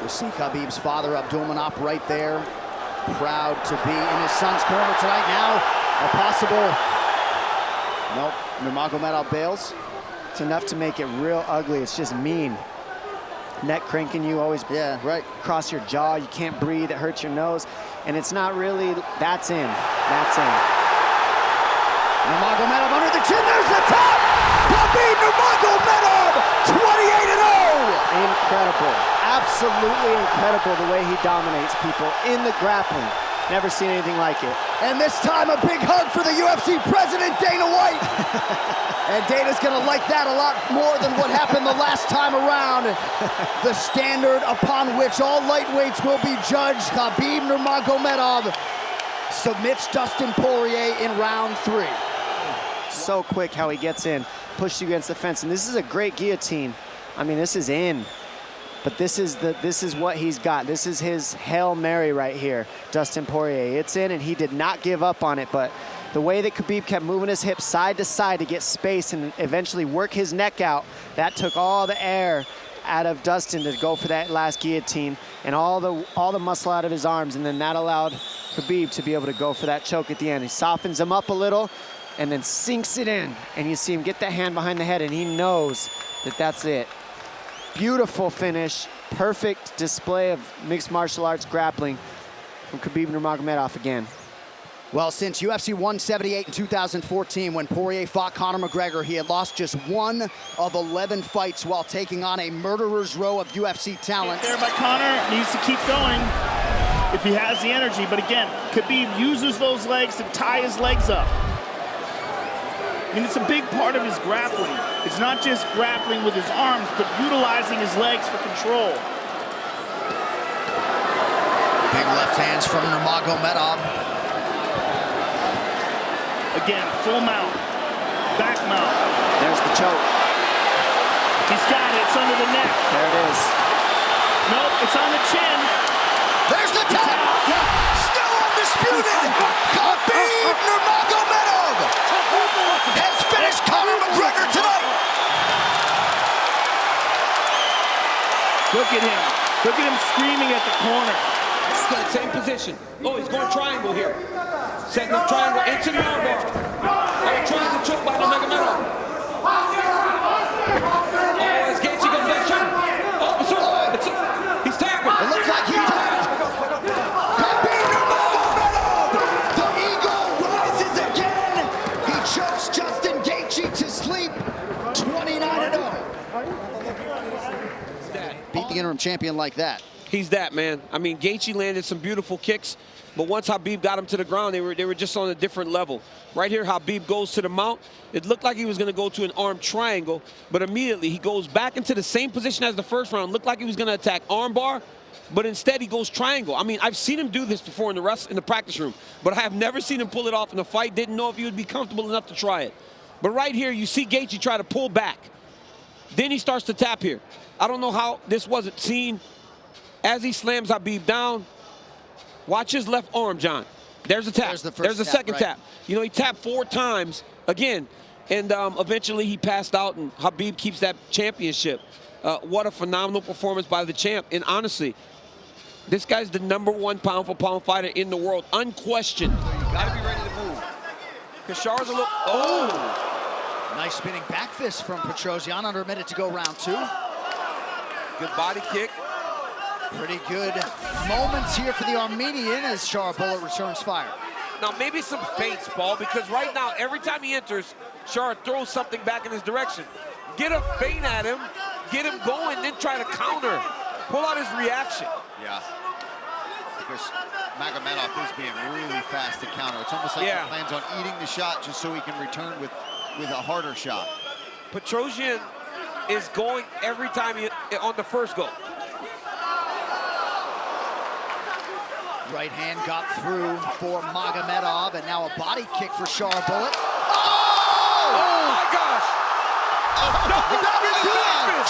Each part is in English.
You see Khabib's father, Abdulmanap, right there. Proud to be in his son's corner tonight. Now, a possible... Nope, Nurmagomedov bails. It's enough to make it real ugly. It's just mean. Neck cranking you, always right across your jaw. You can't breathe, it hurts your nose. And it's not really, that's in, that's in. Nurmagomedov under the chin, there's the top! Khabib Nurmagomedov, 28-0! Incredible, absolutely incredible the way he dominates people in the grappling. Never seen anything like it. And this time a big hug for the UFC president, Dana White. And Dana's gonna like that a lot more than what happened the last time around. The standard upon which all lightweights will be judged. Khabib Nurmagomedov submits Dustin Poirier in round 3. So quick how he gets in, pushed you against the fence. And this is a great guillotine. I mean, this is in. But this is what he's got. This is his Hail Mary right here, Dustin Poirier. It's in, and he did not give up on it. But the way that Khabib kept moving his hips side to side to get space and eventually work his neck out, that took all the air out of Dustin to go for that last guillotine and all the muscle out of his arms. And then that allowed Khabib to be able to go for that choke at the end. He softens him up a little and then sinks it in. And you see him get that hand behind the head, and he knows that that's it. Beautiful finish, perfect display of mixed martial arts grappling from Khabib Nurmagomedov again. Well, since UFC 178 in 2014, when Poirier fought Conor McGregor, he had lost just 1 of 11 fights while taking on a murderer's row of UFC talent. There by Conor, needs to keep going if he has the energy. But again, Khabib uses those legs to tie his legs up. I mean, it's a big part of his grappling. It's not just grappling with his arms, but utilizing his legs for control. Big left hands from Nurmagomedov. Again, full mount, back mount. There's the choke. He's got it, it's under the neck. There it is. Nope, it's on the chin. There's the tap! Still undisputed! Khabib Nurmagomedov has finished Conor McGregor tonight! Look at him. Look at him screaming at the corner. Same position. Oh, he's going triangle here. Setting up triangle into the armbar. Oh, trying to choke by Nurmagomedov. Oh, as Gaethje goes back shot. Oh, he's tapping. It looks like he tapped. Khabib Nurmagomedov! The eagle rises again. He chokes Justin Gaethje to sleep. 29-0. Beat the interim champion like that. He's that, man. I mean, Gaethje landed some beautiful kicks, but once Khabib got him to the ground, they were just on a different level. Right here, Khabib goes to the mount. It looked like he was going to go to an arm triangle, but immediately he goes back into the same position as the first round. Looked like he was going to attack arm bar, but instead he goes triangle. I mean, I've seen him do this before in the practice room, but I have never seen him pull it off in a fight. Didn't know if he would be comfortable enough to try it. But right here, you see Gaethje try to pull back. Then he starts to tap here. I don't know how this wasn't seen. As he slams Khabib down, watch his left arm, John. There's a tap. There's the second tap. You know, he tapped 4 times again, and eventually he passed out, and Khabib keeps that championship. What a phenomenal performance by the champ. And honestly, this guy's the #1 pound-for-pound fighter in the world, unquestioned. So you gotta be ready to move. Because Shara's a little... Oh! Nice spinning back fist from Petrosyan. Under a minute to go, round 2. Good body kick. Pretty good moments here for the Armenian as Shara Bullet returns fire. Now, maybe some feints, Paul, because right now, every time he enters, Shara throws something back in his direction. Get a feint at him, get him going, then try to counter. Pull out his reaction. Yeah. Because Magomedov is being really fast to counter. It's almost like he plans on eating the shot just so he can return with a harder shot. Petrosyan is going every time on the first go. Right hand got through for Magomedov, and now a body kick for Shara Bullet. Oh! Oh my gosh!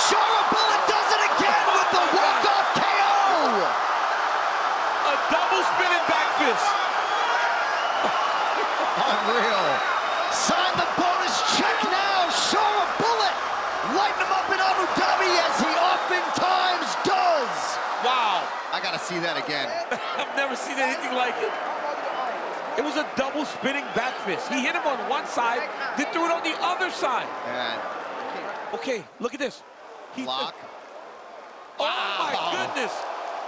Shara Bullet does it again with the walk-off KO! A double spinning back fist. Unreal. Sign the bonus check now, Shara Bullet! Lighten him up in Abu Dhabi as he oftentimes does. Wow. see that again. I've never seen anything like it. It was a double spinning back fist. He hit him on one side, then threw it on the other side. And okay, look at this. block. Oh my goodness.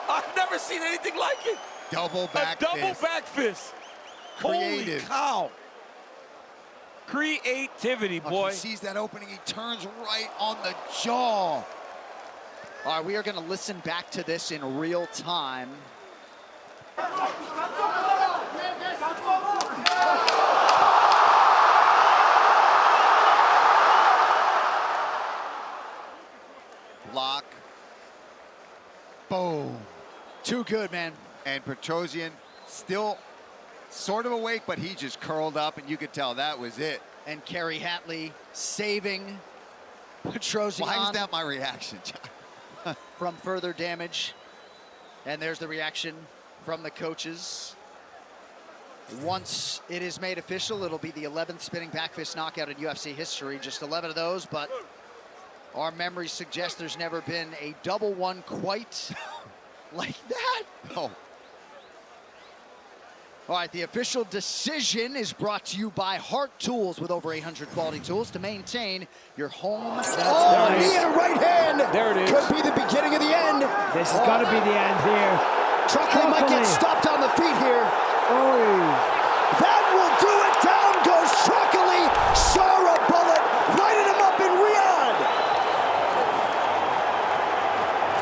I've never seen anything like it. Double back fist. A double back fist. Creative. Holy cow. Creativity, boy. He sees that opening, he turns right on the jaw. All right, we are going to listen back to this in real time. Block. Boom. Too good, man. And Petrosian still sort of awake, but he just curled up, and you could tell that was it. And Kerry Hatley saving Petrosian. Why is that my reaction, John? From further damage. And there's the reaction from the coaches. Once it is made official, it'll be the 11th spinning back fist knockout in UFC history. Just 11 of those, but our memories suggest there's never been a double one quite like that. Oh. All right, the official decision is brought to you by Heart Tools, with over 800 quality tools to maintain your home. Oh, knee and a right hand. There it is. Could be the beginning of the end. This has got to be the end here. Truckley might get stopped on the feet here. Oh. That will do it. Down goes Truckley. Shara bullet, lighting him up in Riyadh.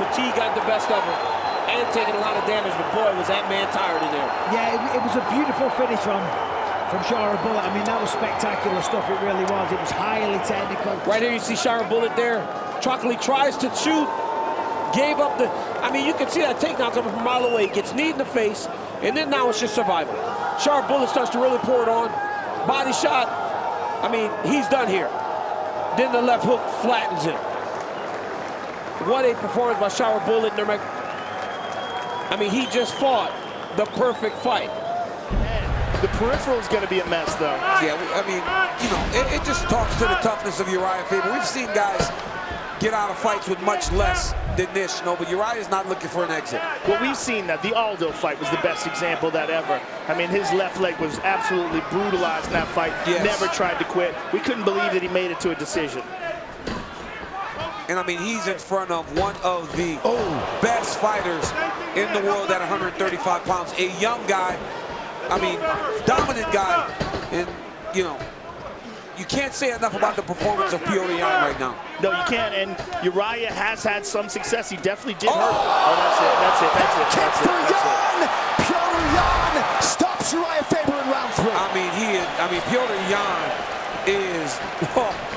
Fatigue got the best of him and taking a lot of damage, but boy, was that man tired in there. Yeah, it was a beautiful finish from Shara Bullet. I mean, that was spectacular stuff. It really was. It was highly technical. Right here, you see Shara Bullet there. Truckley tries to shoot, gave up the... I mean, you can see that takedown coming from a mile away. Gets kneed in the face, and then now it's just survival. Shara Bullet starts to really pour it on. Body shot. I mean, he's done here. Then the left hook flattens him. What a performance by Shara Bullet. I mean, he just fought the perfect fight. The peripheral is going to be a mess, though. Yeah, I mean, you know, it just talks to the toughness of Uriah Faber. We've seen guys get out of fights with much less than this, you know, but Uriah's not looking for an exit. Well, we've seen that. The Aldo fight was the best example of that ever. I mean, his left leg was absolutely brutalized in that fight. Yes. Never tried to quit. We couldn't believe that he made it to a decision. And I mean, he's in front of one of the best fighters in the world at 135 pounds. A young guy, I mean, dominant guy. And, you know, you can't say enough about the performance of Petr Yan right now. No, you can't. And Uriah has had some success. He definitely did hurt. Oh, that's it. Petr Yan stops Uriah Faber in round 3. I mean, Petr Yan is...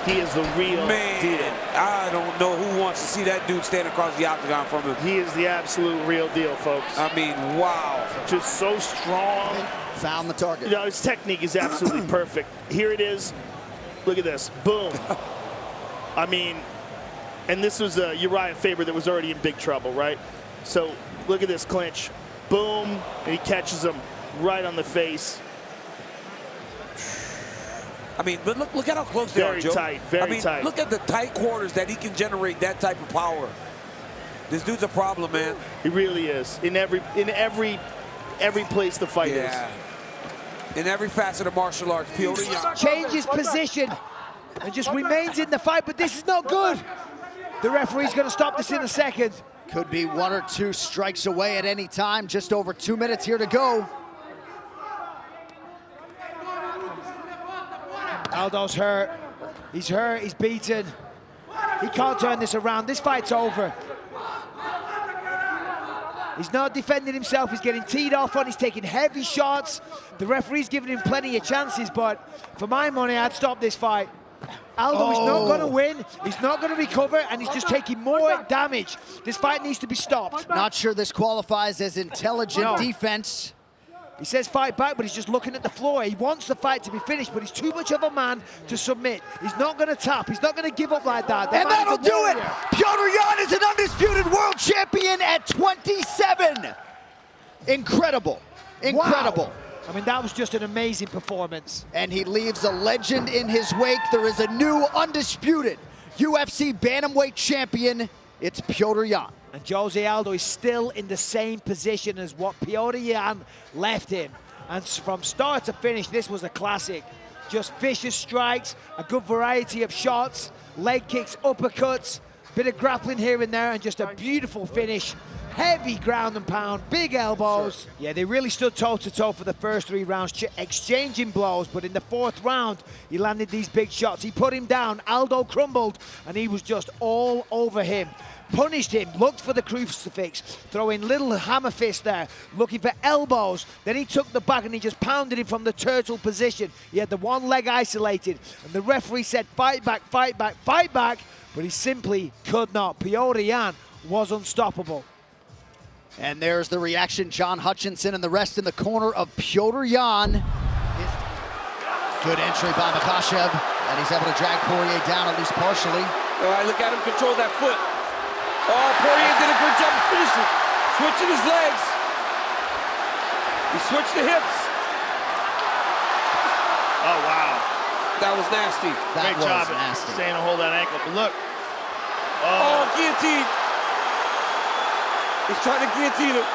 he is the real deal. I don't know who wants to see that dude stand across the octagon from him. He is the absolute real deal, folks. I mean, wow. Just so strong. Found the target. You know, his technique is absolutely perfect. Here it is. Look at this. Boom. I mean, and this was Uriah Faber that was already in big trouble, right? So look at this clinch. Boom. And he catches him right on the face. I mean, but look at how close they are, Joe. Very tight. Look at the tight quarters that he can generate that type of power. This dude's a problem, man. He really is. In every place the fight is. In every facet of martial arts, Petr Yan Changes position and just remains in the fight, but this is not good. The referee's going to stop this in a second. Could be 1 or 2 strikes away at any time. Just over 2 minutes here to go. Aldo's hurt. He's hurt. He's beaten. He can't turn this around. This fight's over. He's not defending himself. He's getting teed off on. He's taking heavy shots. The referee's giving him plenty of chances, but for my money, I'd stop this fight. Aldo is not going to win. He's not going to recover, and he's just taking more damage. This fight needs to be stopped. Not sure this qualifies as intelligent defense. He says fight back, but he's just looking at the floor. He wants the fight to be finished, but he's too much of a man to submit. He's not going to tap. He's not going to give up like that. And that'll do it. Petr Yan is an undisputed world champion at 27. Incredible. Incredible. Wow. I mean, that was just an amazing performance. And he leaves a legend in his wake. There is a new undisputed UFC bantamweight champion. It's Petr Yan. And Jose Aldo is still in the same position as what Petr Yan left him. And from start to finish, this was a classic. Just vicious strikes, a good variety of shots, leg kicks, uppercuts, bit of grappling here and there, and just a beautiful finish. Heavy ground and pound, big elbows. Sure. Yeah, they really stood toe-to-toe for the first 3 rounds, exchanging blows, but in the 4th round, he landed these big shots. He put him down, Aldo crumbled, and he was just all over him. Punished him, looked for the crucifix, throwing little hammer fists there, looking for elbows. Then he took the back and he just pounded him from the turtle position. He had the one leg isolated, and the referee said, fight back, fight back, fight back, but he simply could not. Petr Yan was unstoppable. And there's the reaction, John Hutchinson and the rest in the corner of Petr Yan. Good entry by Makhachev, and he's able to drag Poirier down at least partially. All right, look at him control that foot. Oh, Poirier did a good job of finishing. Switching his legs. He switched the hips. Oh, wow. That was nasty. Great job nasty. Staying to hold that ankle. But look. Oh, guillotine. He's trying to guillotine him.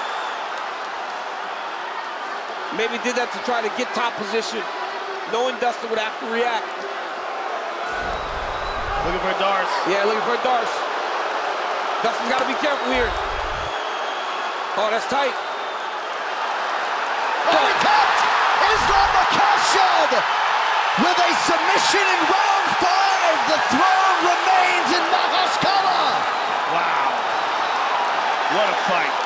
Maybe did that to try to get top position, knowing Dustin would have to react. Looking for a Darce. Yeah, looking for a Darce. Dustin's got to be careful here. Oh, that's tight. Oh, he tapped! Islam Makhachev with a submission in round 5. The throne remains in Makhachev. Wow. What a fight.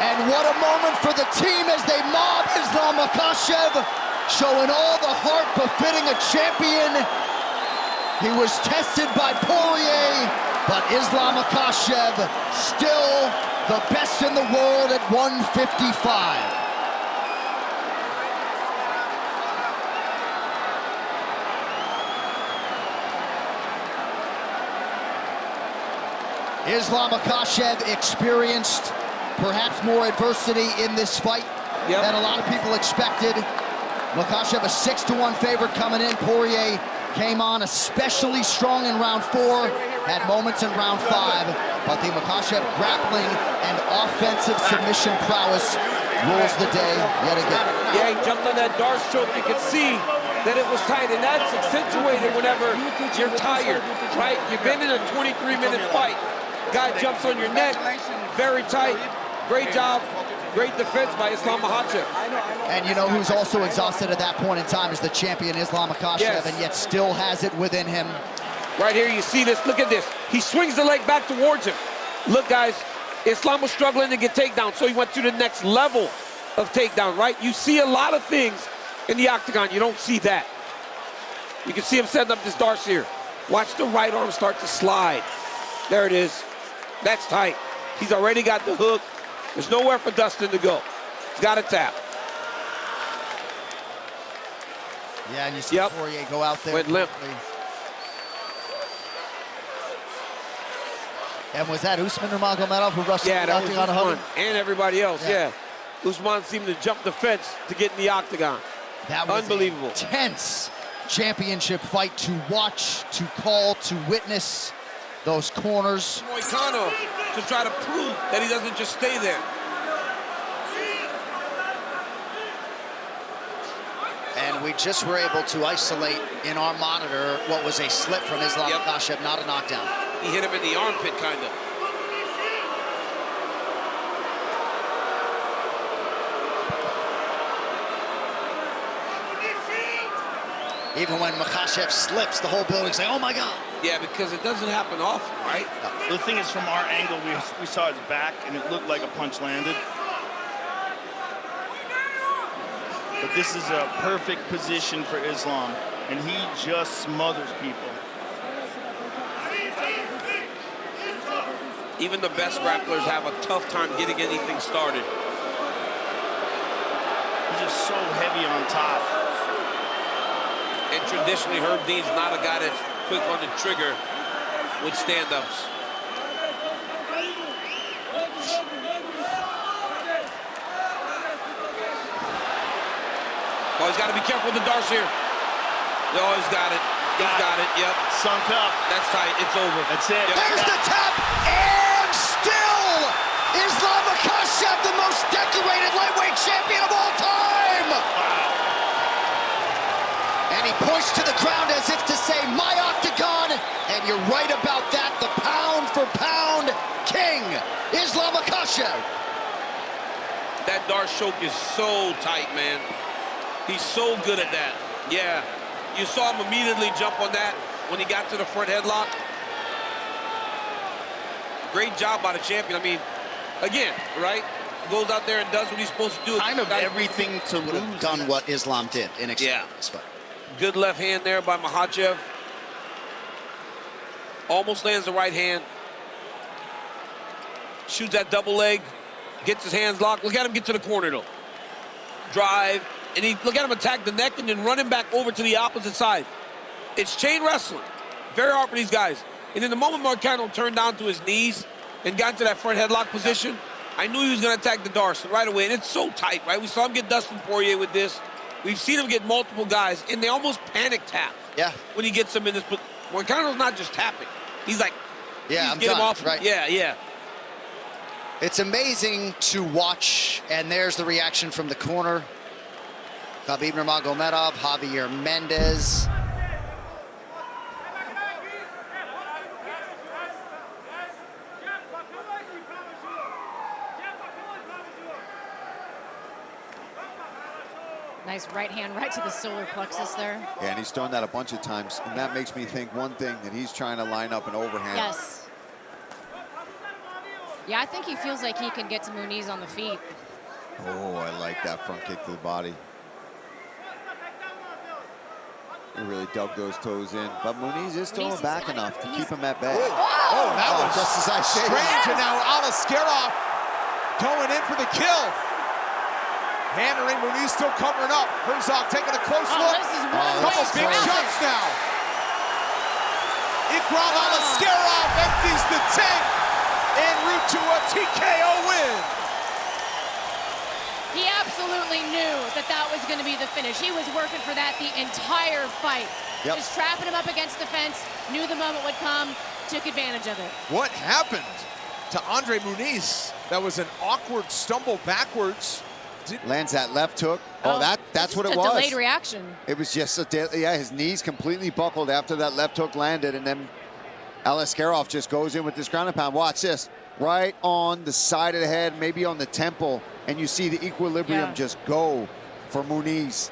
And what a moment for the team as they mob Islam Makhachev, showing all the heart befitting a champion. He was tested by Poirier, but Islam Makhachev still the best in the world at 155. Islam Makhachev experienced perhaps more adversity in this fight than a lot of people expected. Makhachev a 6-1 favorite coming in. Poirier came on especially strong in round 4, had moments in round 5, but the Makhachev grappling and offensive submission prowess rules the day yet again. Yeah, he jumped on that Darce choke. You could see that it was tight, and that's accentuated whenever you're tired, right? You've been in a 23-minute fight. Guy jumps on your neck, very tight. Great job, great defense by Islam Makhachev. And you know who's also exhausted at that point in time is the champion Islam Makhachev, and yet still has it within him. Right here, you see this, look at this. He swings the leg back towards him. Look, guys, Islam was struggling to get takedown, so he went to the next level of takedown, right? You see a lot of things in the octagon, you don't see that. You can see him setting up this Darce here. Watch the right arm start to slide. There it is. That's tight. He's already got the hook. There's nowhere for Dustin to go. He's got to tap. Yeah, and you see Poirier go out there. Went limp. And was that Umar Nurmagomedov who rushed the octagon? Yeah, that was Usman and everybody else, Usman seemed to jump the fence to get in the octagon. That was unbelievable. An intense championship fight to watch, to call, to witness. Those corners. Moicano to try to prove that he doesn't just stay there. And we just were able to isolate in our monitor what was a slip from Islam Makhachev, not a knockdown. He hit him in the armpit, kind of. Even when Makhachev slips, the whole building's like, oh my God. Yeah, because it doesn't happen often, right? The thing is, from our angle, we saw his back, and it looked like a punch landed. But this is a perfect position for Islam, and he just smothers people. Even the best grapplers have a tough time getting anything started. He's just so heavy on top. And traditionally, Herb Dean's not a guy that's quick on the trigger with stand-ups. Oh, he's got to be careful with the Darce here. Oh, he's got it. He's got it, yep. Sunk up. That's tight, it's over. That's it. There's the tap, and champion of all time! And he points to the ground as if to say, my octagon, and you're right about that. The pound-for-pound king, Islam Makhachev. That Darce choke is so tight, man. He's so good at that. Yeah, you saw him immediately jump on that when he got to the front headlock. Great job by the champion. I mean, again, right? Goes out there and does what he's supposed to do. Kind of everything to lose. Done what Islam did in yeah. this fight. Good left hand there by Makhachev. Almost lands the right hand. Shoots that double leg. Gets his hands locked. Look at him get to the corner, though. Drive. And look at him attack the neck and then run him back over to the opposite side. It's chain wrestling. Very hard for these guys. And then the moment Marcano turned down to his knees and got into that front headlock position, I knew he was going to attack the Darce right away. And it's so tight, right? We saw him get Dustin Poirier with this. We've seen him get multiple guys, and they almost panic tap. Yeah. When he gets them in this. But Marcano's not just tapping. He's like, yeah, I'm get done. Him off. Right. Yeah, yeah. It's amazing to watch, and there's the reaction from the corner. Khabib Nurmagomedov, Javier Mendez. Nice right hand right to the solar plexus there. Yeah, and he's done that a bunch of times, and that makes me think one thing, that he's trying to line up an overhand. Yes. Yeah, I think he feels like he can get to Muniz on the feet. Oh, I like that front kick to the body. He really dug those toes in, but Muniz is throwing back enough to keep him at bay. Oh, that was just as I said. Strange, and now Aliskerov going in for the kill. Hammering, Muniz still covering up. Herzog taking a close look. This is Couple big shots now. Ikram Aliskerov empties the tank en route to a TKO win. He absolutely knew that that was going to be the finish. He was working for that the entire fight. Yep. Just trapping him up against the fence, knew the moment would come, took advantage of it. What happened to Andre Muniz? That was an awkward stumble backwards. Lands that left hook. Oh, that's what it was. Delayed reaction. It was just yeah, his knees completely buckled after that left hook landed, and then Aliskerov just goes in with this ground and pound. Watch this. Right on the side of the head, maybe on the temple, and you see the equilibrium just go for Muniz.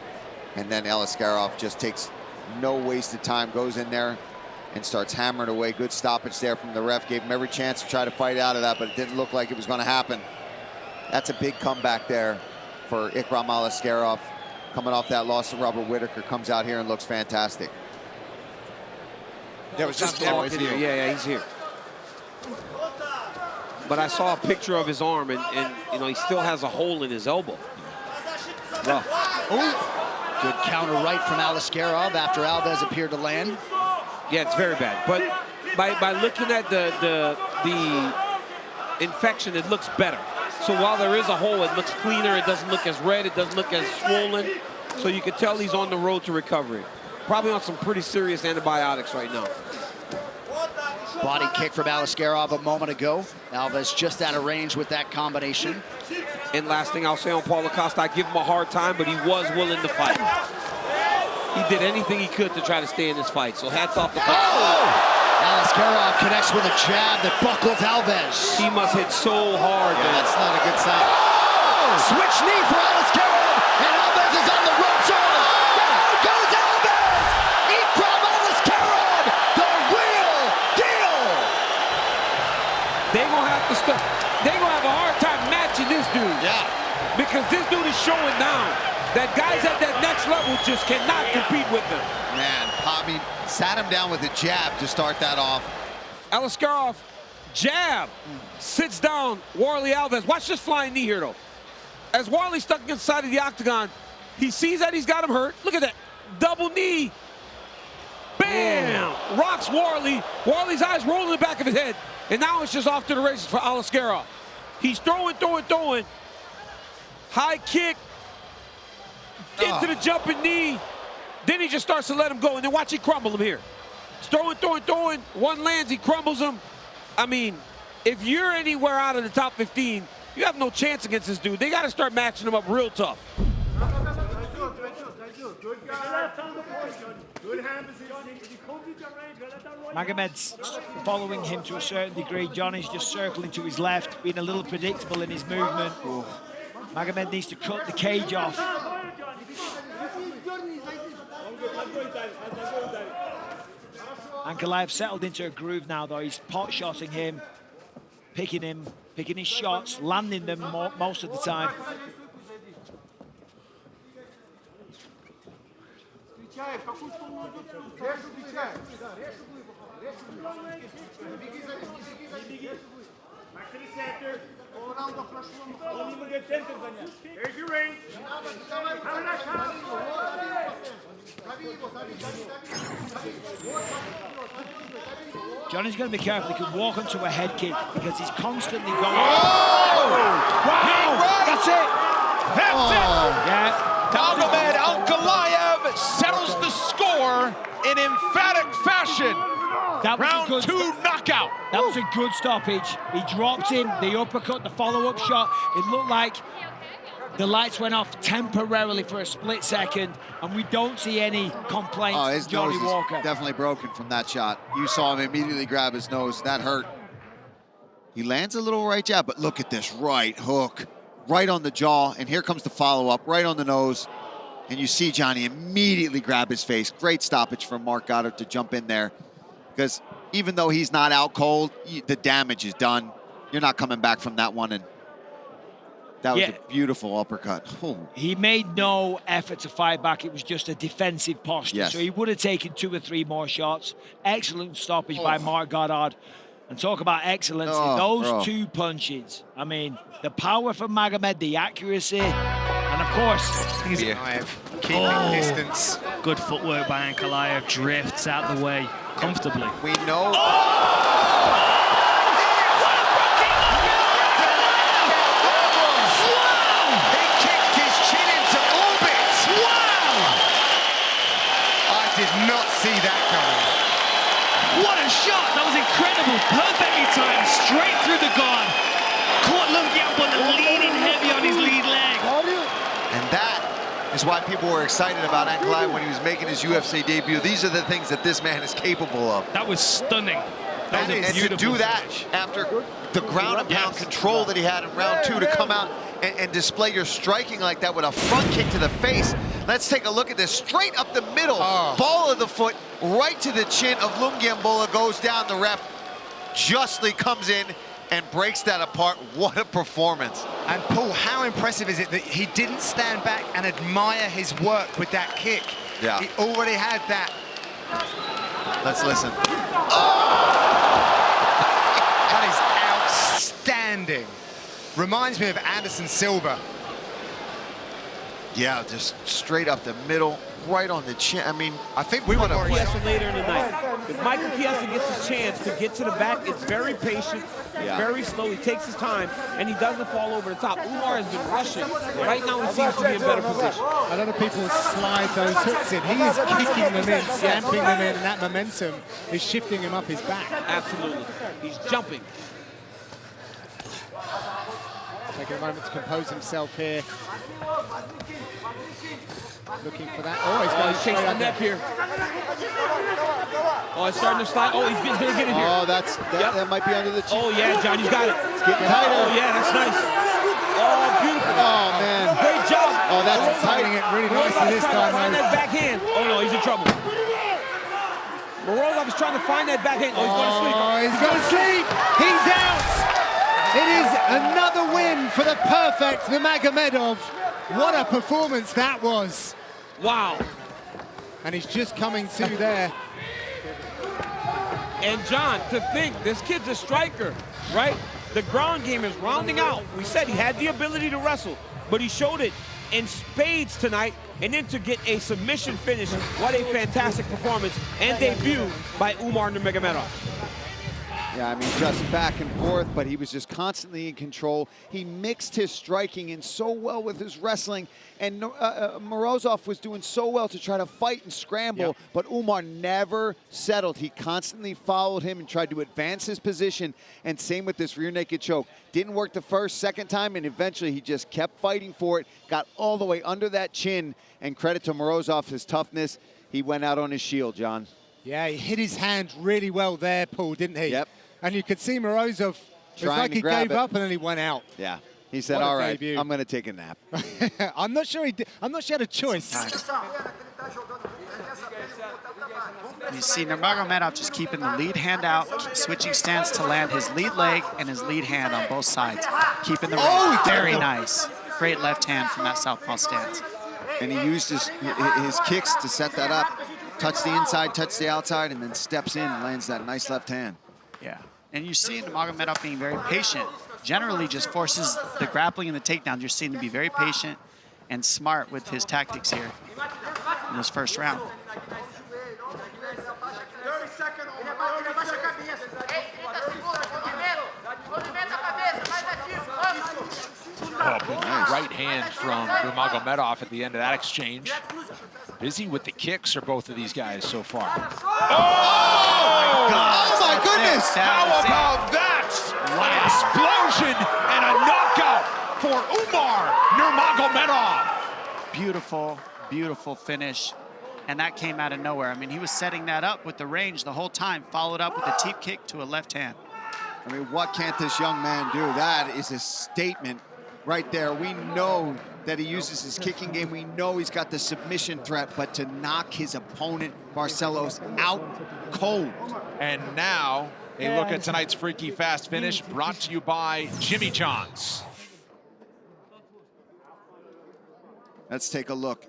And then Aliskerov just takes no wasted time, goes in there and starts hammering away. Good stoppage there from the ref. Gave him every chance to try to fight out of that, but it didn't look like it was going to happen. That's a big comeback there for Ikram Aliskerov. Coming off that loss to Robert Whittaker, comes out here and looks fantastic. That was just Yeah, he's here. But I saw a picture of his arm, and you know, he still has a hole in his elbow. Good counter right from Aliskerov after Alves appeared to land. Yeah, it's very bad. But by looking at the infection, it looks better. So while there is a hole, it looks cleaner. It doesn't look as red. It doesn't look as swollen. So you can tell he's on the road to recovery. Probably on some pretty serious antibiotics right now. Body kick from Aliskerov a moment ago. Alves just out of range with that combination. And last thing I'll say on Paulo Costa, I give him a hard time, but he was willing to fight. He did anything he could to try to stay in this fight. So hats off to Paulo. Aliskerov connects with a jab that buckles Alves. He must hit so hard. Yeah, that's not a good sign. Switch knee for Aliskerov, and Alves is on the ropes. Down goes Alves! Ikram Aliskerov, the real deal! They're gonna have a hard time matching this dude. Yeah. Because this dude is showing now that guys at that next level just cannot compete with him. Man, Bobby sat him down with a jab to start that off. Aliskerov, jab, sits down Warlley Alves. Watch this flying knee here, though. As Warlley's stuck inside of the octagon, he sees that he's got him hurt. Look at that, double knee. Bam! Rocks Warlley. Warlley's eyes roll in the back of his head. And now it's just off to the races for Aliskerov. He's throwing. High kick into the jumping knee. Then he just starts to let him go. And then watch he crumble him here. He's throwing. One lands, he crumbles him. I mean, if you're anywhere out of the top 15, You have no chance against this dude. They got to start matching him up real tough. Magomed's following him to a certain degree. John is just circling to his left, being a little predictable in his movement. Ooh. Magomed needs to cut the cage off. Ankalaev settled into a groove now, though. He's pot-shotting him, picking his shots, landing them most of the time. Johnny's going to be careful. He could walk onto a head kick because he's constantly going. Oh! Wow! That's it! That's it! Yeah. Magomed Ankalaev settles the score in emphatic fashion. That was Round 2 knockout. That was a good stoppage. He dropped him, the uppercut, the follow-up shot. It looked like the lights went off temporarily for a split second, and we don't see any complaints from His Johnny nose Walker. is definitely broken from that shot. You saw him immediately grab his nose. That hurt. He lands a little right jab, but look at this right hook. Right on the jaw, and here comes the follow-up, right on the nose. And you see Johnny immediately grab his face. Great stoppage from Mark Goddard to jump in there. Because even though he's not out cold, the damage is done. You're not coming back from that one. And that was a beautiful uppercut. Oh. He made no effort to fight back. It was just a defensive posture. Yes. So he would have taken 2 or 3 more shots. Excellent stoppage by Mark Goddard. And talk about excellence. Those 2 punches. I mean, the power from Magomed, the accuracy, and of course, Ankalaev keeping distance. Good footwork by Ankalaev, drifts out the way comfortably. We know. He kicked his chin into orbit. Wow! I did not see that coming. What a shot! That was incredible. Perfectly timed, straight through the guard. Caught Nurmagomedov leaning heavy on his lead leg. And that is why people were excited about Ankalaev when he was making his UFC debut. These are the things that this man is capable of. That was stunning. That was and to do that after the ground and pound control that he had in round 2, to come out and display your striking like that with a front kick to the face. Let's take a look at this. Straight up the middle, ball of the foot, right to the chin of Nurmagomedov, goes down. The ref justly comes in and breaks that apart. What a performance. And Paul, how impressive is it that he didn't stand back and admire his work with that kick? Yeah. He already had that. Let's listen. That is outstanding. Reminds me of Anderson Silva. Yeah, just straight up the middle, right on the chin. I mean, I think we want to... Chiesa later in the night. If Michael Chiesa gets a chance to get to the back, it's very patient, very slow. He takes his time, and he doesn't fall over the top. Umar has been rushing. Right now, he seems to be in better position. A lot of people slide those hooks in. He is kicking them in, stamping them in, and that momentum is shifting him up his back. Absolutely. He's jumping. Taking a moment to compose himself here. Looking for that. Oh, he's going chasing the neck here. Oh, it's starting to slide. Oh, he's going to get it here. Oh, that might be under the chin. Oh, yeah, John, he's got it. It's getting tighter. Oh, yeah, that's nice. Oh, beautiful. Oh, man. Great job. Oh, that's tightening it really nicely this time. Find that backhand. Oh, no, he's in trouble. Morozov is trying to find that backhand. Oh, he's going to sleep. Oh, he's going to sleep. He's out. It is another win for the perfect Nurmagomedov. What a performance that was. Wow. And he's just coming to there. And John, to think, this kid's a striker, right? The ground game is rounding out. We said he had the ability to wrestle, but he showed it in spades tonight. And then to get a submission finish, what a fantastic performance and debut by Umar Nurmagomedov. Yeah, I mean, just back and forth, but he was just constantly in control. He mixed his striking in so well with his wrestling, and Morozov was doing so well to try to fight and scramble, but Umar never settled. He constantly followed him and tried to advance his position, and same with this rear naked choke. Didn't work the first, second time, and eventually he just kept fighting for it, got all the way under that chin, and credit to Morozov, his toughness. He went out on his shield, John. Yeah, he hit his hand really well there, Paul, didn't he? Yep. And you could see Morozov, it's like he gave up and then he went out. Yeah. He said, What a all right, debut. I'm going to take a nap. I'm not sure he had a choice. You see Nurmagomedov just keeping the lead hand out, switching stance to land his lead leg and his lead hand on both sides. Keeping the range. Very nice. Great left hand from that southpaw stance. And he used his kicks to set that up. Touch the inside, touch the outside, and then steps in and lands that nice left hand. Yeah, and you see Nurmagomedov being very patient. Generally just forces the grappling and the takedown. You're seeing him be very patient and smart with his tactics here in this first round. Oh, big right hand from Nurmagomedov at the end of that exchange. Busy with the kicks are both of these guys so far. Oh, my goodness! How about that? An explosion and a knockout for Umar Nurmagomedov. Beautiful, beautiful finish. And that came out of nowhere. I mean, he was setting that up with the range the whole time, followed up with a teep kick to a left hand. I mean, what can't this young man do? That is a statement right there. We know that he uses his kicking game. We know he's got the submission threat, but to knock his opponent, Barcelos, out cold. And now, a look at tonight's freaky fast finish brought to you by Jimmy John's. Let's take a look.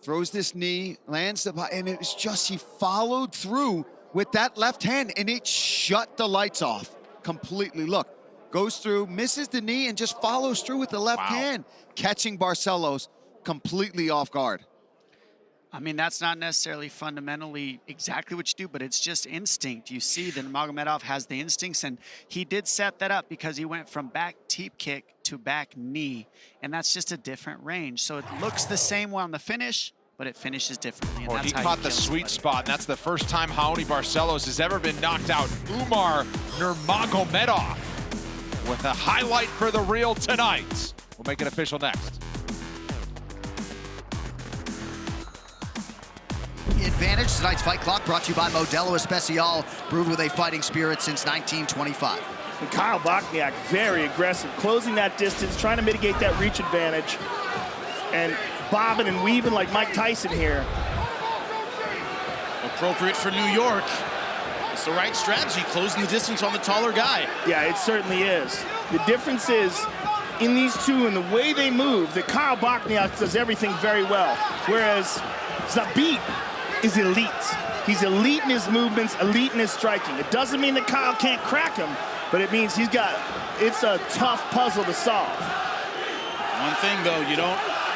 Throws this knee, lands the, and it was just, he followed through with that left hand, and it shut the lights off completely. Look, goes through, misses the knee, and just follows through with the left hand, catching Barcelos completely off guard. I mean, that's not necessarily fundamentally exactly what you do, but it's just instinct. You see that Magomedov has the instincts, and he did set that up because he went from back teep kick to back knee, and that's just a different range. So it looks the same on the finish, but it finishes differently. Well, he caught the sweet spot, and that's the first time Raoni Barcelos has ever been knocked out. Umar Nurmagomedov with a highlight for the reel tonight. We'll make it official next. Advantage, tonight's Fight Clock brought to you by Modelo Especial, brewed with a fighting spirit since 1925. And Kyle Bochniak, very aggressive, closing that distance, trying to mitigate that reach advantage, and bobbing and weaving like Mike Tyson here. Appropriate for New York. It's the right strategy, closing the distance on the taller guy. Yeah, it certainly is. The difference is, in these two and the way they move, that Kyle Bochniak does everything very well, whereas Zabit is elite. He's elite in his movements, elite in his striking. It doesn't mean that Kyle can't crack him, but it means it's a tough puzzle to solve. One thing though,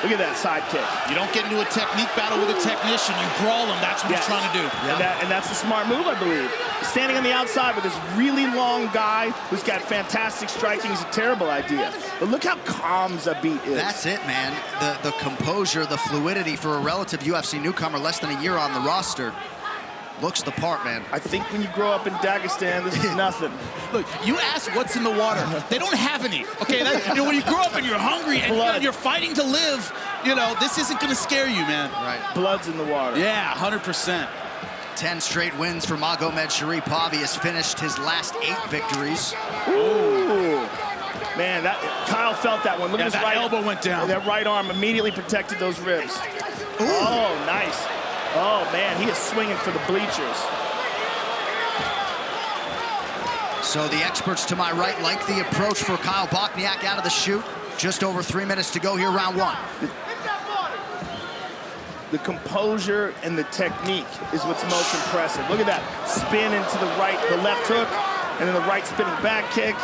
look at that side kick. You don't get into a technique battle with a technician, you brawl him, that's what he's trying to do. Yeah. And that's a smart move, I believe. Standing on the outside with this really long guy who's got fantastic striking is a terrible idea. But look how calm Zabit is. That's it, man. The composure, the fluidity for a relative UFC newcomer, less than a year on the roster. Looks the part, man. I think when you grow up in Dagestan, this is nothing. Look, you ask what's in the water. They don't have any. Okay, when you grow up and you're hungry and you're fighting to live, this isn't going to scare you, man. Right. Blood's in the water. Yeah, 100%. 10 straight wins for Magomedharipov. He has finished his last 8 victories. Ooh. Man, Kyle felt that one. Look at his right elbow went down. That right arm immediately protected those ribs. Ooh. Oh, nice. Oh, man, he is swinging for the bleachers. So the experts to my right like the approach for Kyle Bochniak out of the chute. Just over 3 minutes to go here, round 1. The composure and the technique is what's most impressive. Look at that. Spin into the left hook, and then the right spinning back kick.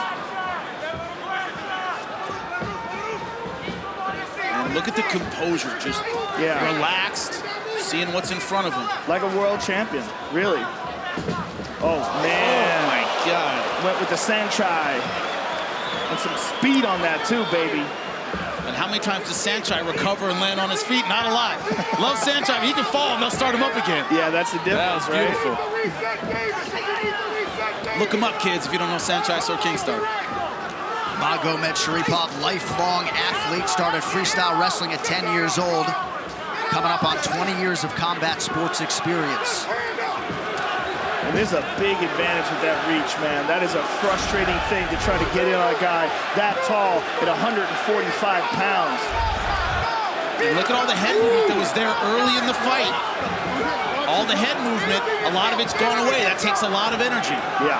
And look at the composure, just relaxed, seeing what's in front of him. Like a world champion, really. Oh, man. Oh, my God. Went with the Sanchez. And some speed on that too, baby. And how many times does Sanchez recover and land on his feet? Not a lot. Love Sanchez. He can fall and they'll start him up again. Yeah, that's the difference, that was beautiful. Look him up, kids, if you don't know Sanchez or Kingstar. Magomedsharipov, lifelong athlete, started freestyle wrestling at 10 years old. Coming up on 20 years of combat sports experience. And there's a big advantage with that reach, man. That is a frustrating thing to try to get in on a guy that tall at 145 pounds. And look at all the head movement that was there early in the fight. All the head movement, a lot of it's gone away. That takes a lot of energy. Yeah.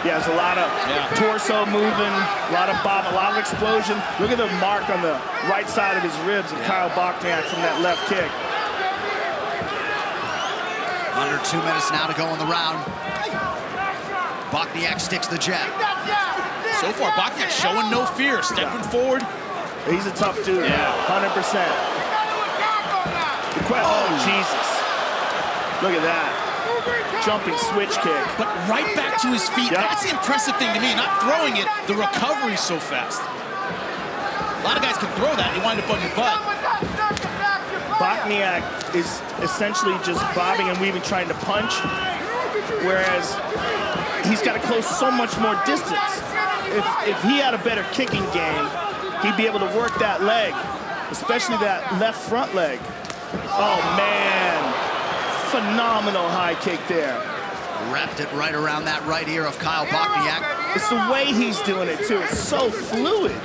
Yeah, there's a lot of torso moving, a lot of bob, a lot of explosion. Look at the mark on the right side of his ribs of Kyle Bochniak from that left kick. Under 2 minutes now to go in the round. Bochniak sticks the jab. So far, Bochniak showing no fear, stepping forward. He's a tough dude, 100%. Oh, Jesus. Look at that. Jumping switch kick. But right back to his feet. That's the impressive thing to me. Not throwing it, the recovery's so fast. A lot of guys can throw that, you wind up on your butt. Bochniak is essentially just bobbing and weaving, trying to punch, whereas he's got to close so much more distance. If he had a better kicking game, he'd be able to work that leg, especially that left front leg. Oh, man. Phenomenal high kick there. Wrapped it right around that right ear of Kyle Bochniak. It's the way he's doing it, too. It's so fluid.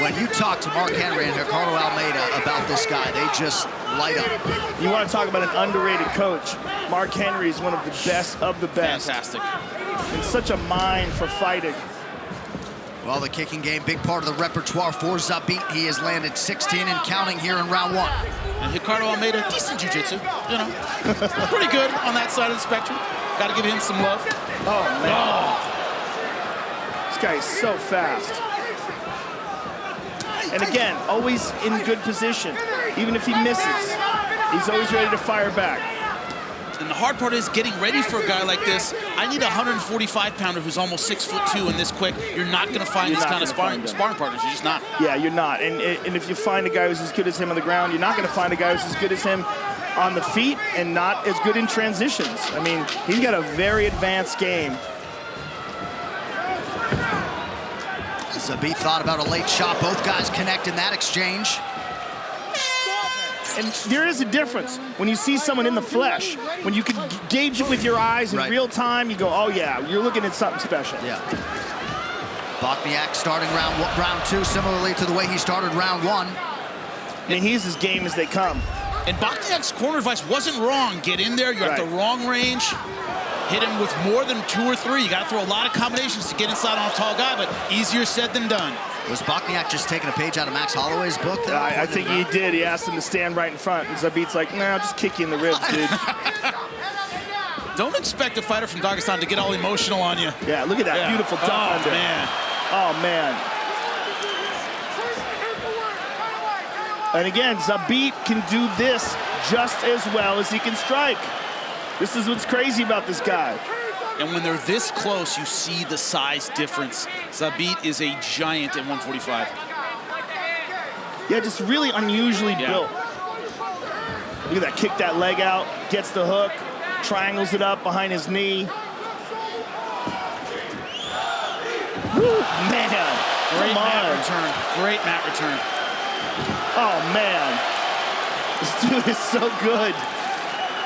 When you talk to Mark Henry and Ricardo Almeida about this guy, they just light up. You want to talk about an underrated coach. Mark Henry is one of the best of the best. Fantastic. And such a mind for fighting. Well, the kicking game, big part of the repertoire for Zabit. He has landed 16 and counting here in round 1. And Ricardo Almeida, decent jiu-jitsu, you know. Pretty good on that side of the spectrum. Got to give him some love. Oh, man. This guy is so fast. And again, always in good position. Even if he misses, he's always ready to fire back. And the hard part is getting ready for a guy like this. I need a 145-pounder who's almost 6'2" and this quick. You're not going to find this kind of sparring partners. You're just not. Yeah, you're not. And if you find a guy who's as good as him on the ground, you're not going to find a guy who's as good as him on the feet and not as good in transitions. I mean, he's got a very advanced game. Zabit thought about a late shot. Both guys connect in that exchange. And there is a difference when you see someone in the flesh. When you can gauge it with your eyes in real time, you go, oh yeah, you're looking at something special. Yeah. Bochniak starting round 2 similarly to the way he started round 1. I mean, he's as game as they come. And Bochniak's corner advice wasn't wrong. Get in there, you're at the wrong range. Hit him with more than 2 or 3. You got to throw a lot of combinations to get inside on a tall guy, but easier said than done. Was Bochniak just taking a page out of Max Holloway's book? I think he did. He asked him to stand right in front. And Zabit's like, nah, I'll just kick you in the ribs, dude. Don't expect a fighter from Dagestan to get all emotional on you. Yeah, look at that beautiful dunk under. Man. Oh, man. And again, Zabit can do this just as well as he can strike. This is what's crazy about this guy. And when they're this close, you see the size difference. Zabit is a giant at 145. Yeah, just really unusually built. Look at that, kick that leg out, gets the hook, triangles it up behind his knee. Woo, man. Great mat return. Great mat return. Oh, man. This dude is so good.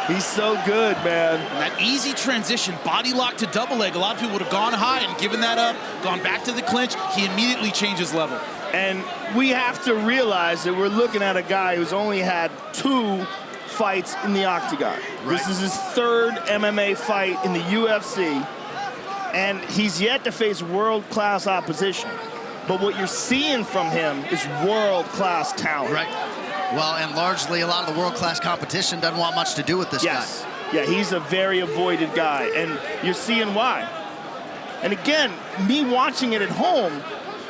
He's so good, man. And that easy transition, body lock to double leg. A lot of people would have gone high and given that up, gone back to the clinch. He immediately changes level. And we have to realize that we're looking at a guy who's only had 2 fights in the octagon. Right. This is his 3rd MMA fight in the UFC. And he's yet to face world-class opposition. But what you're seeing from him is world-class talent. Right. Well, and largely a lot of the world-class competition doesn't want much to do with this guy. Yeah, he's a very avoided guy, and you're seeing why. And again, me watching it at home,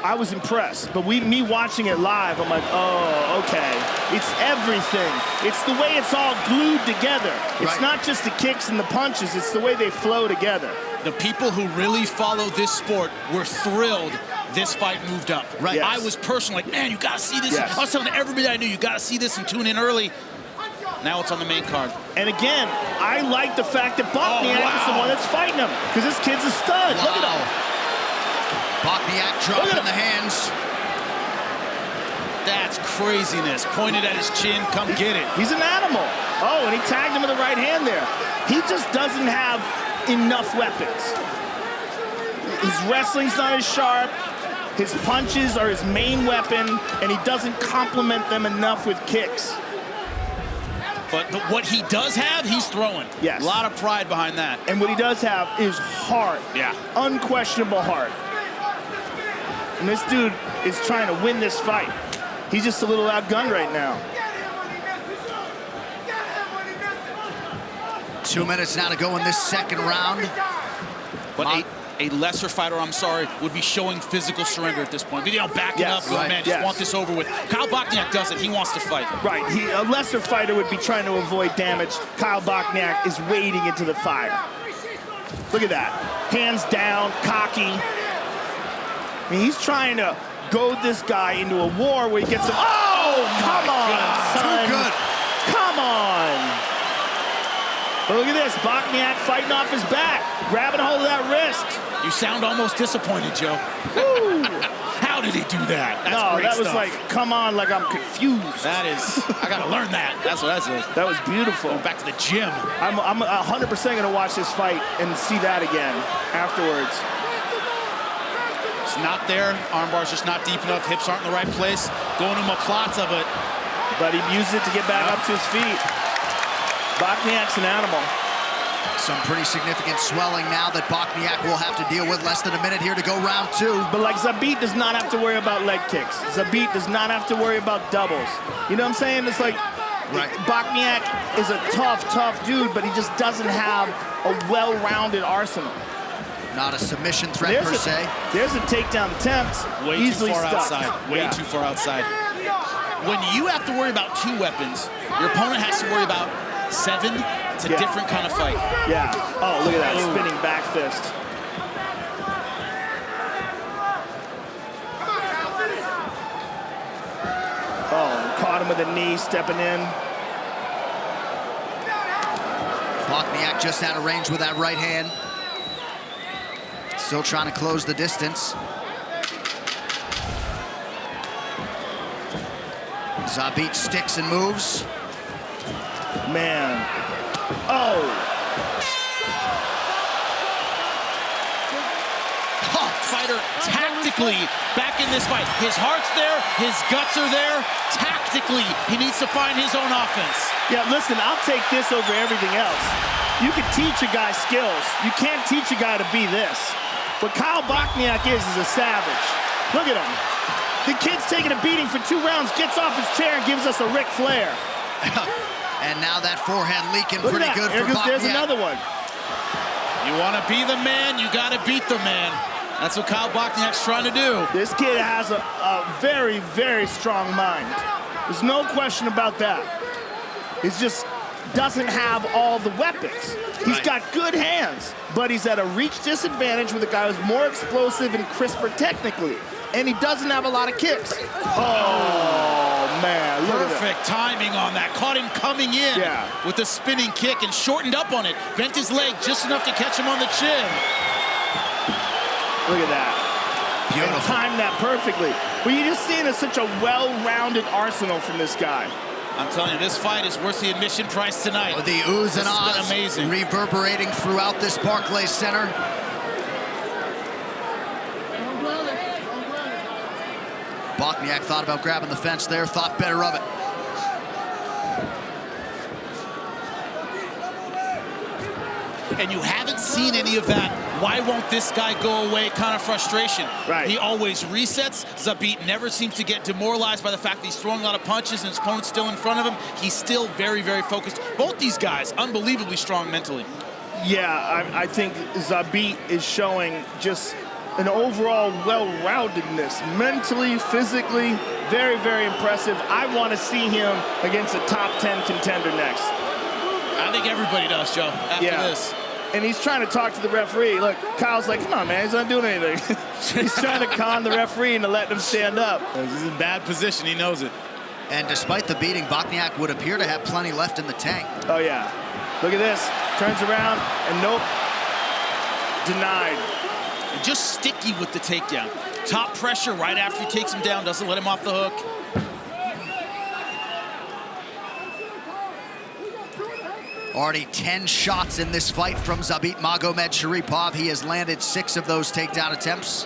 I was impressed. But me watching it live, I'm like, oh, okay. It's everything. It's the way it's all glued together. It's not just the kicks and the punches. It's the way they flow together. The people who really follow this sport were thrilled this fight moved up. Right. Yes. I was personally like, man, you got to see this. Yes. I was telling everybody I knew, you got to see this and tune in early. Now it's on the main card. And again, I like the fact that Bochniak is the one that's fighting him, because this kid's a stud. Look at him. Bochniak dropping the hands. That's craziness. Pointed at his chin, come get it. He's an animal. Oh, and he tagged him with the right hand there. He just doesn't have enough weapons. His wrestling's not as sharp. His punches are his main weapon, and he doesn't complement them enough with kicks. But what he does have, he's throwing. Yes. A lot of pride behind that. And what he does have is heart. Yeah. Unquestionable heart. And this dude is trying to win this fight. He's just a little outgunned right now. 2 minutes now to go in this second round. But a lesser fighter, I'm sorry, would be showing physical surrender at this point. You know, backing up, going, man, just want this over with. Kyle Bochniak doesn't. He wants to fight. Right. A lesser fighter would be trying to avoid damage. Kyle Bochniak is wading into the fire. Look at that. Hands down, cocky. I mean, he's trying to goad this guy into a war where he gets him. Oh, come on, son. Too good. Come on. But look at this, Bochniak fighting off his back, grabbing a hold of that wrist. You sound almost disappointed, Joe. How did he do that? That's great that was stuff. like, come on, like I'm confused. That is, I gotta learn that. That's what that is. That was beautiful. Going back to the gym. I'm 100% gonna watch this fight and see that again afterwards. It's not there, armbar's just not deep enough, hips aren't in the right place. Going to Maplata, but he used it to get back up to his feet. Bochniak's an animal. Some pretty significant swelling now that Bochniak will have to deal with. Less than a minute here to go round 2. But like Zabit does not have to worry about leg kicks. Zabit does not have to worry about doubles. You know what I'm saying? It's like Bochniak is a tough dude, but he just doesn't have a well-rounded arsenal. Not a submission threat per se. There's a takedown attempt. Way easily too far stuck. outside. Way too far outside. When you have to worry about 2 weapons, your opponent has to worry about 7. It's a different kind of fight. Yeah. Oh, look at that spinning back fist. Oh, caught him with a knee, stepping in. Bochniak just out of range with that right hand. Still trying to close the distance. Zabit sticks and moves. Man. Oh. Fighter tactically back in this fight. His heart's there, his guts are there. Tactically, he needs to find his own offense. Yeah, listen, I'll take this over everything else. You can teach a guy skills. You can't teach a guy to be this. What Kyle Bochniak is a savage. Look at him. The kid's taking a beating for 2 rounds, gets off his chair and gives us a Ric Flair. And now that forehand leaking pretty good for Bochniak. There's another one. You want to be the man, you got to beat the man. That's what Kyle Bochniak's trying to do. This kid has a very, very strong mind. There's no question about that. He just doesn't have all the weapons. He's got good hands, but he's at a reach disadvantage with a guy who's more explosive and crisper technically. And he doesn't have a lot of kicks. Oh, man, look at that. Perfect timing on that. Caught him coming in with a spinning kick and shortened up on it. Bent his leg just enough to catch him on the chin. Look at that. Beautiful. And timed that perfectly. But you're just seeing such a well-rounded arsenal from this guy. I'm telling you, this fight is worth the admission price tonight. The oohs and ahs amazing. Reverberating throughout this Barclays Center. Bochniak thought about grabbing the fence there, thought better of it. And you haven't seen any of that, why won't this guy go away kind of frustration. Right. He always resets. Zabit never seems to get demoralized by the fact that he's throwing a lot of punches and his opponent's still in front of him. He's still very, very focused. Both these guys, unbelievably strong mentally. Yeah, I think Zabit is showing just an overall well-roundedness, mentally, physically, very, very impressive. I want to see him against a top 10 contender next. I think everybody does, Joe, after this. And he's trying to talk to the referee. Look, Kyle's like, come on, man, he's not doing anything. He's trying to con the referee into letting him stand up. He's in bad position, he knows it. And despite the beating, Bochniak would appear to have plenty left in the tank. Oh, yeah. Look at this. Turns around, and nope. Denied. And just sticky with the takedown. Top pressure right after he takes him down, doesn't let him off the hook. Already 10 shots in this fight from Zabit Magomedsharipov. He has landed 6 of those takedown attempts.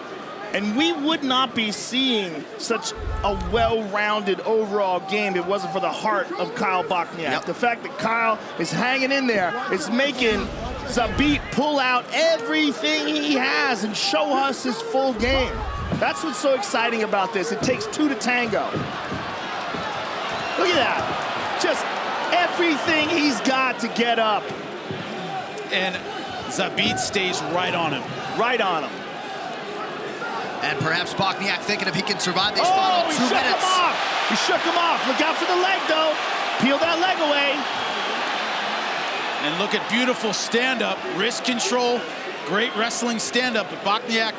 And we would not be seeing such a well-rounded overall game if it wasn't for the heart of Kyle Bochniak. Yep. The fact that Kyle is hanging in there is making Zabit pull out everything he has and show us his full game. That's what's so exciting about this. It takes 2 to tango. Look at that. Just everything he's got to get up. And Zabit stays right on him. Right on him. And perhaps Bochniak thinking if he can survive these final 2 minutes. Him off. He shook him off. Look out for the leg, though. Peel that leg away. And look at beautiful stand-up, wrist control, great wrestling stand-up. But Bochniak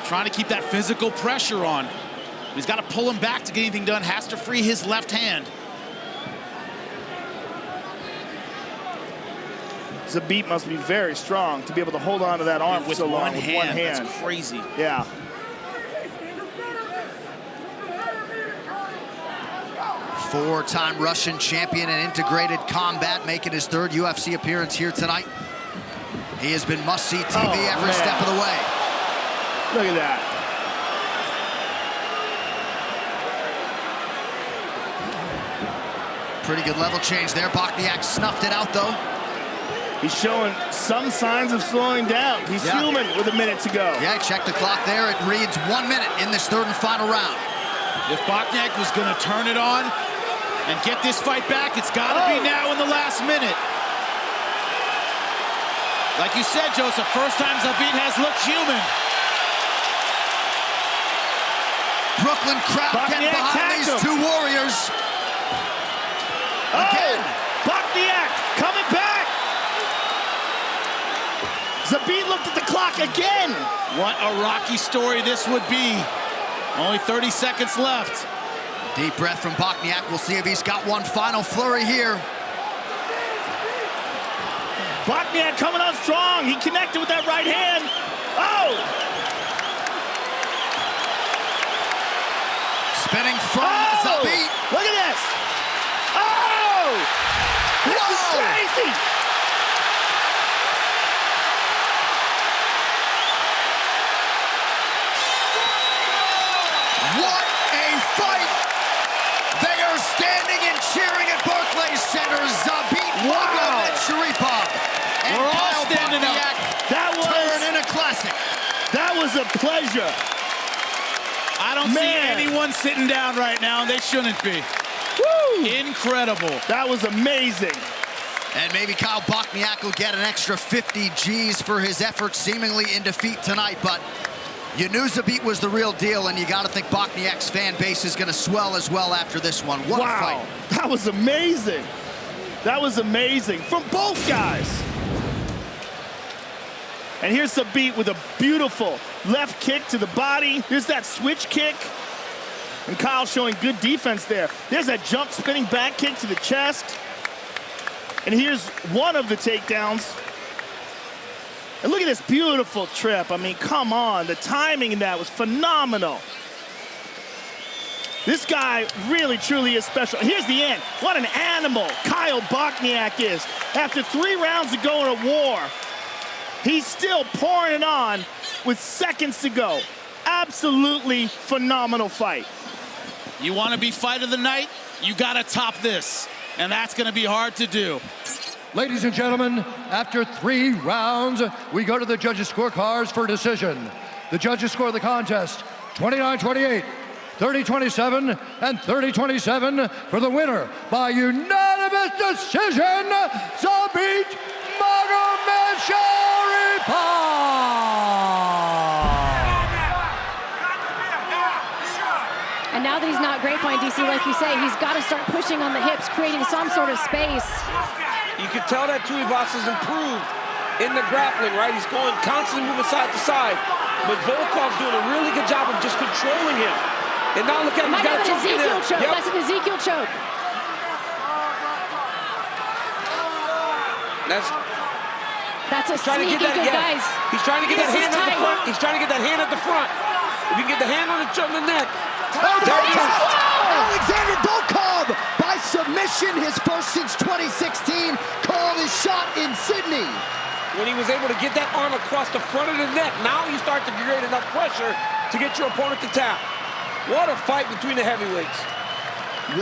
trying to keep that physical pressure on. He's got to pull him back to get anything done. Has to free his left hand. Zabit must be very strong to be able to hold on to that arm with so long one with hand. one hand. That's crazy. Yeah. Four-time Russian champion in integrated combat, making his 3rd UFC appearance here tonight. He has been must-see TV every step of the way. Look at that. Pretty good level change there. Bochniak snuffed it out, though. He's showing some signs of slowing down. He's human with a minute to go. Yeah, check the clock there. It reads 1 minute in this 3rd and final round. If Bochniak was going to turn it on and get this fight back, it's got to be now in the last minute. Like you said, Joe, it's the first time Zabit has looked human. Brooklyn crowd getting behind these 2 warriors. Again. Bochniak coming back. Zabit looked at the clock again. What a rocky story this would be. Only 30 seconds left. Deep breath from Bochniak. We'll see if he's got one final flurry here. Bochniak coming on strong. He connected with that right hand. Oh! Spinning from Zabit. Look at this. Oh! This is crazy. What a fight! They are standing and cheering at Barclays Center. Zabit Magomedsharipov and We're all Kyle standing up. Bochniak That turn in a classic. That was a pleasure. I don't see anyone sitting down right now, and they shouldn't be. Woo! Incredible. That was amazing. And maybe Kyle Bochniak will get an extra 50 G's for his efforts seemingly in defeat tonight, but you knew Zabit was the real deal, and you got to think Bochniak's fan base is going to swell as well after this one. What a fight. That was amazing. That was amazing from both guys. And here's Zabit with a beautiful left kick to the body. Here's that switch kick. And Kyle showing good defense there. There's that jump spinning back kick to the chest. And here's one of the takedowns. And look at this beautiful trip. I mean, come on. The timing in that was phenomenal. This guy really, truly is special. Here's the end. What an animal Kyle Bochniak is. After 3 rounds to go in a war, he's still pouring it on with seconds to go. Absolutely phenomenal fight. You want to be fight of the night? You got to top this. And that's going to be hard to do. Ladies and gentlemen, after 3 rounds, we go to the judges' scorecards for decision. The judges score the contest 29-28, 30-27, and 30-27 for the winner by unanimous decision, Zabit Magomedsharipov. not grapevine, DC, like you say. He's got to start pushing on the hips, creating some sort of space. You can tell that Tuivasa's improved in the grappling, right? He's going constantly moving side to side. But Volkov's doing a really good job of just controlling him. And now look at him, he's got a choke in there. Choke. Yep. That's an Ezekiel choke. That's a sneaky good, guys. He's trying to get that hand at the front. He's trying to get that hand at the front. If you can get the hand on the neck. Alexander Volkov, by submission, his first since 2016, called his shot in Sydney. When he was able to get that arm across the front of the neck, now you start to create enough pressure to get your opponent to tap. What a fight between the heavyweights.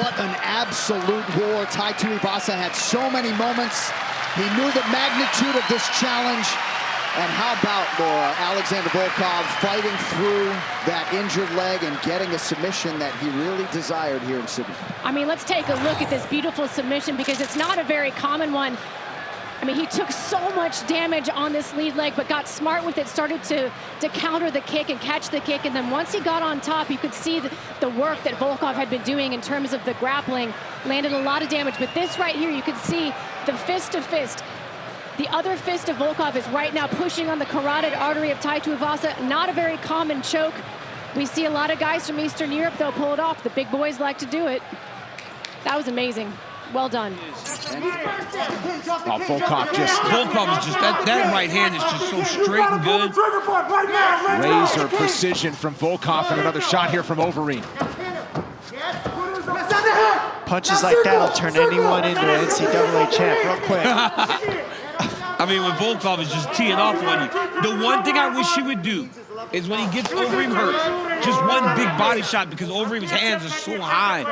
What an absolute war. Tai Tuivasa had so many moments. He knew the magnitude of this challenge. And how about, Laura, Alexander Volkov fighting through that injured leg and getting a submission that he really desired here in Sydney. I mean, let's take a look at this beautiful submission because it's not a very common one. I mean, he took so much damage on this lead leg, but got smart with it, started to counter the kick and catch the kick. And then once he got on top, you could see the work that Volkov had been doing in terms of the grappling, landed a lot of damage. But this right here, you could see the fist to fist. The other fist of Volkov is right now pushing on the carotid artery of Tai Tuivasa. Not a very common choke. We see a lot of guys from Eastern Europe, though, pull it off. The big boys like to do it. That was amazing. Well done. Oh, Volkov is just, that right hand is just so straight and good. Laser precision from Volkov, and another shot here from Overeem. Punches like that will turn anyone into an NCAA champ real quick. I mean, when Volkov is just teeing off on you. The one thing I wish he would do is when he gets Overeem hurt, just one big body shot, because Overeem's hands are so high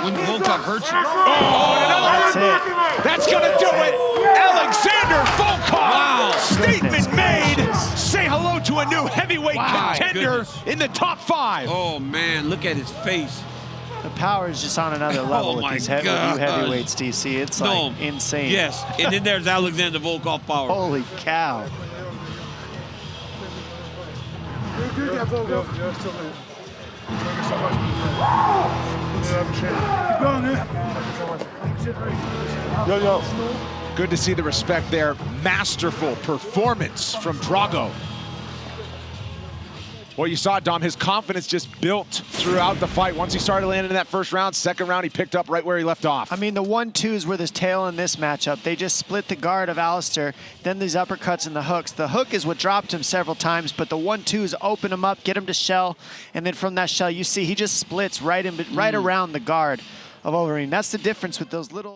when Volkov hurts you. That's it. That's gonna do it. Alexander Volkov. Wow. Statement made. Say hello to a new heavyweight contender in the top 5. Oh man, look at his face. The power is just on another level with these new heavyweights, DC. It's like insane. Yes, and then there's Alexander Volkov power. Holy cow. Good to see the respect there. Masterful performance from Drago. Well, you saw, Dom, his confidence just built throughout the fight. Once he started landing in that first round, second round, he picked up right where he left off. I mean, the 1-2s were the tail in this matchup. They just split the guard of Alistair, then these uppercuts and the hooks. The hook is what dropped him several times, but the 1-2s open him up, get him to shell, and then from that shell, you see he just splits right around the guard of Overeem. That's the difference with those little...